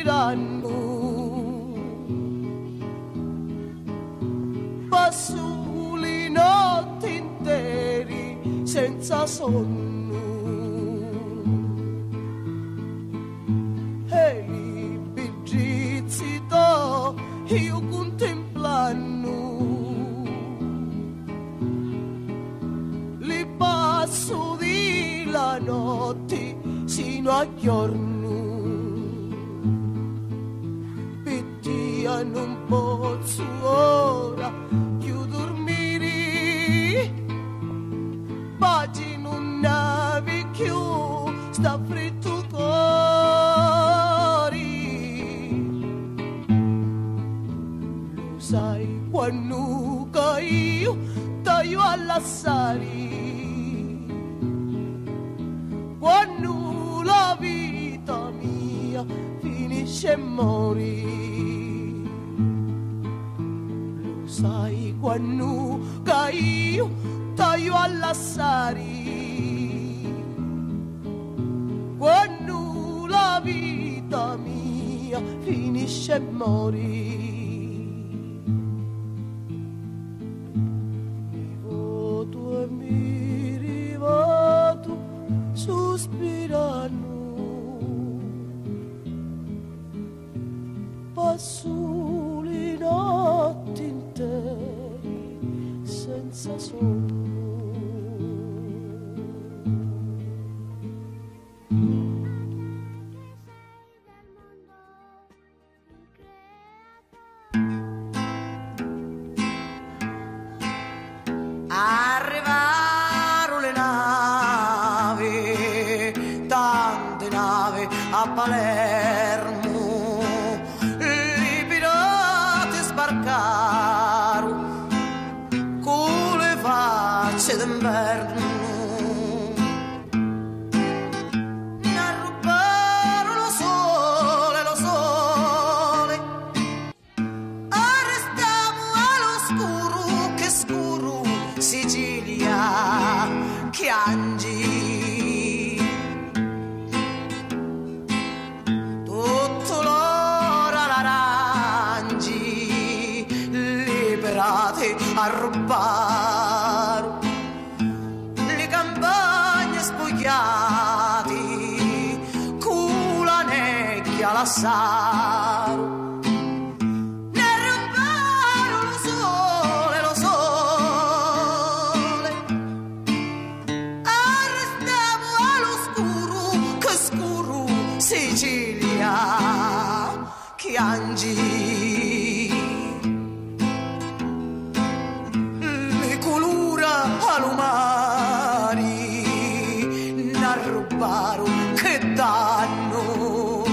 sospiranno, passo le notti interi senza sonno, e li bigizzi io contemplando, li passo di la notte sino a giorno, pettiano un pozzo ora più dormire, pagina non navi più sta fritto cuore, lo sai quando che io taglio alla sari, quando la vita mia finisce e mori, lo sai quando che io taglio alla sari, quando la vita mia finisce e mori. Sospirano, passo le notti interi senza sonno. A Palermo i pirati sbarcarono con le facce d'inverno, ne rubarono lo sole, arrestiamo all'oscuro, che scuro Sicilia, che angi. A rubare le campagne spogliate con la necchia lassaro, ne rubarono lo sole, arrestiamo all'oscuro, che scuro Sicilia, che angi. Che danno,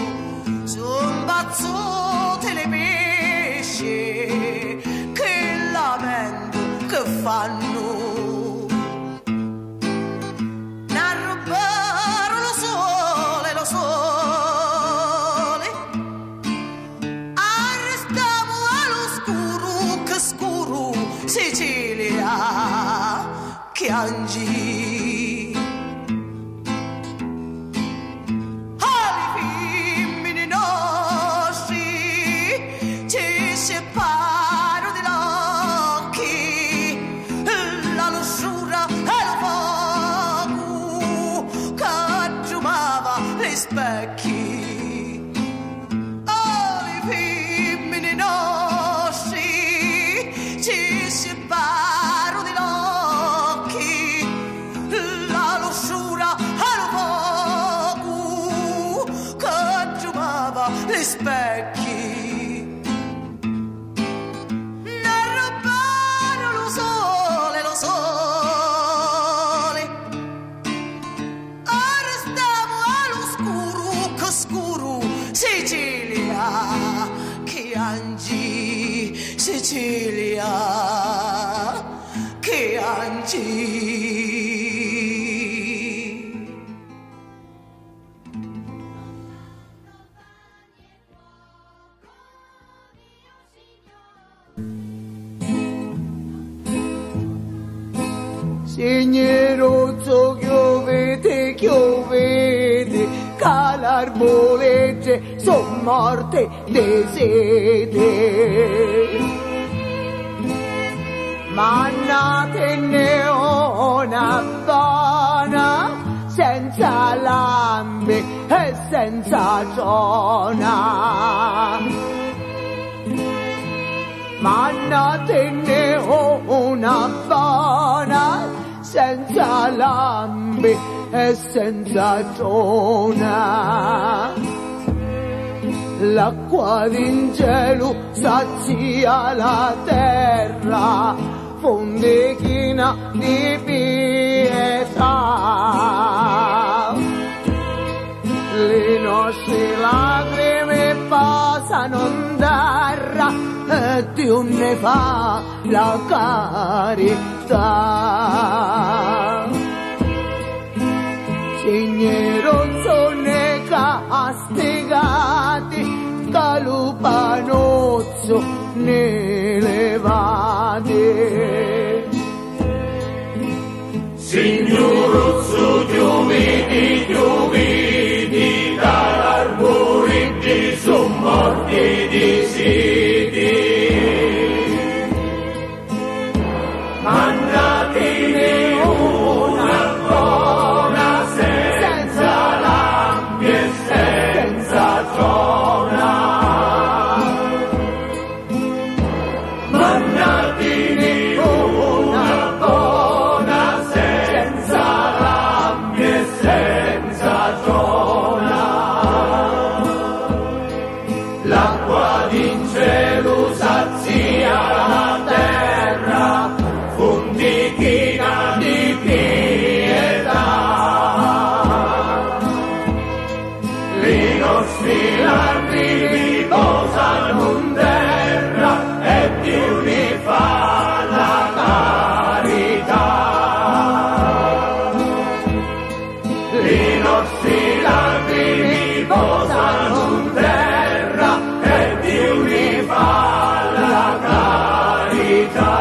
son bazzote le pesce, che lamento che fanno, ne rubarono lo sole, arrestiamo all'oscuro, che scuro Sicilia, che angi. Specchi, le femmine nostre ci separano dagli occhi, la lussuria e lo fuoco che tremava le specchi, ne rubarono lo sole, Sicilia, che angi, Sicilia, che angi. Signorozzo chiovete, che l'arbolette son morte di sete. Mannatene una buona senza lampi e senza giona. Mannatene una buona senza lampi e senza giona. L'acqua in cielo sazia la terra, fondichina di pietà. Le nostre lacrime passano in terra e Dio ne fa la carità. Signore sono castigati, calupanozzo ne levate. Signoruzzo giovidi, dall'arbore di son morti di siti. Mandatene una buona senza lampi e senza giona. Mandatene una buona senza lampi e senza giona. L'acqua in cielo sazia la terra, fondichina di pietà. Le nostre lacrime posano in terra e Dio ne fa la carità. Le nostre lacrime posano in terra e Dio ne fa la carità.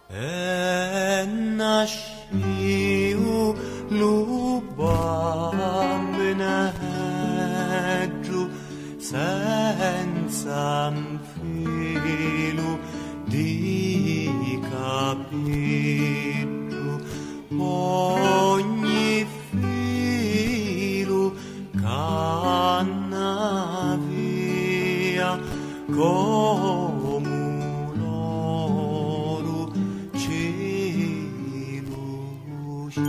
E nasciu l'ubambeneggio senza un filo di capiggio, ogni filo canna via come l'oro ci lucia.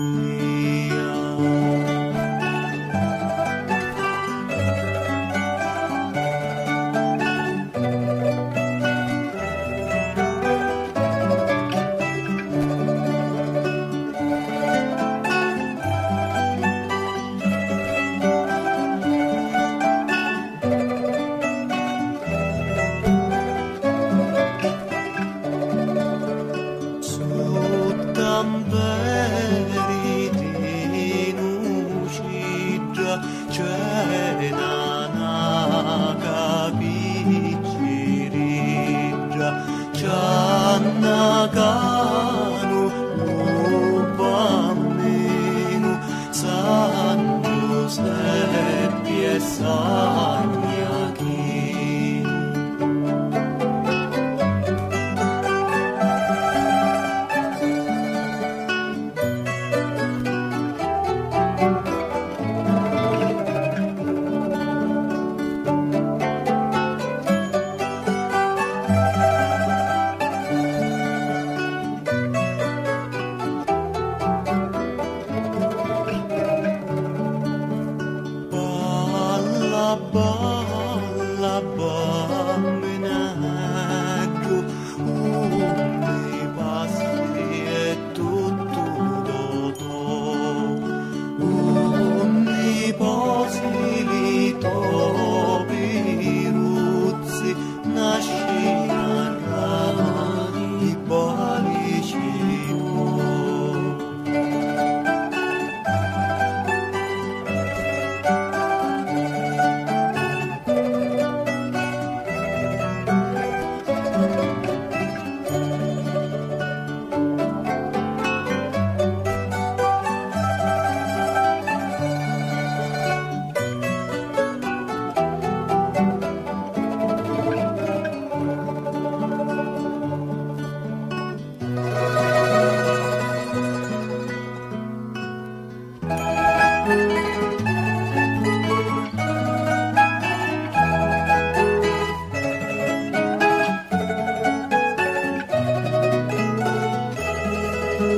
Balla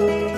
tu.